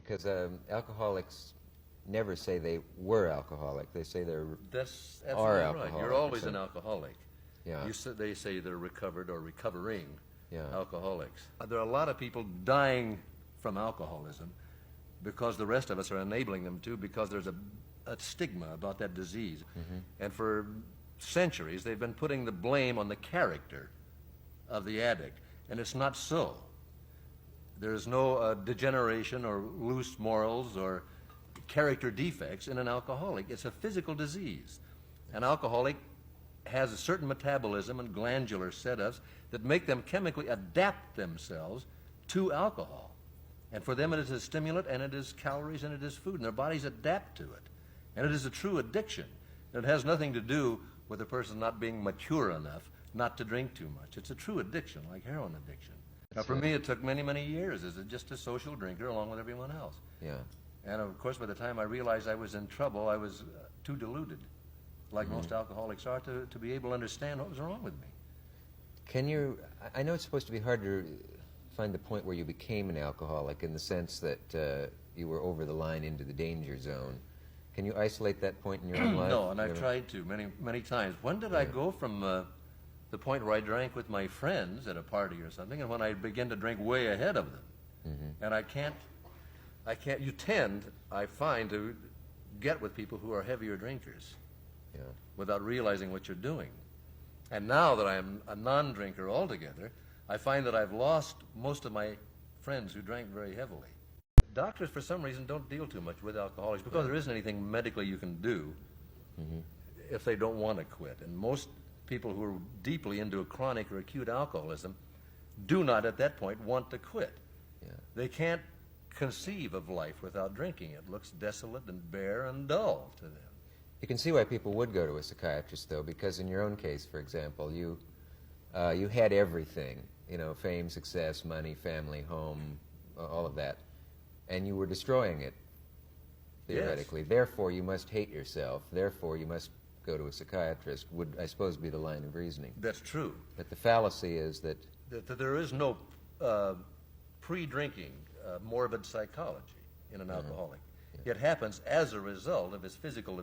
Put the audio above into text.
because alcoholics never say they were alcoholic. They say That's are absolutely right. alcoholic. You're always an alcoholic. Yeah. They say they're recovered or recovering Yeah. alcoholics. There are a lot of people dying from alcoholism because the rest of us are enabling them to, because there's a stigma about that disease. And for centuries, they've been putting the blame on the character of the addict, and it's not so. There's no degeneration or loose morals or character defects in an alcoholic. It's a physical disease. An alcoholic has a certain metabolism and glandular setups that make them chemically adapt themselves to alcohol. And for them it is a stimulant, and it is calories, and it is food, and their bodies adapt to it. And it is a true addiction. It has nothing to do with a person not being mature enough not to drink too much. It's a true addiction, like heroin addiction. Now, for me, it took many, many years as just a social drinker along with everyone else. Yeah. And, of course, by the time I realized I was in trouble, I was too deluded, like most alcoholics are, to be able to understand what was wrong with me. Can you, I know it's supposed to be hard to find the point where you became an alcoholic in the sense that you were over the line into the danger zone. Can you isolate that point in your own life? No, and I've tried to many, many times. When did I go from the point where I drank with my friends at a party or something, and when I begin to drink way ahead of them? And I can't, you tend, I find, to get with people who are heavier drinkers without realizing what you're doing. And now that I'm a non-drinker altogether, I find that I've lost most of my friends who drank very heavily. Doctors, for some reason, don't deal too much with alcoholics because there isn't anything medically you can do if they don't want to quit. And most people who are deeply into a chronic or acute alcoholism do not, at that point, want to quit. They can't conceive of life without drinking. It looks desolate and bare and dull to them. You can see why people would go to a psychiatrist, though, because in your own case, for example, you had everything, you know, fame, success, money, family, home, all of that, and you were destroying it, theoretically. Yes. Therefore, you must hate yourself. Therefore, you must go to a psychiatrist, would, I suppose, be the line of reasoning. That's true. But the fallacy is that That there is no pre-drinking morbid psychology in an alcoholic. It happens as a result of his physical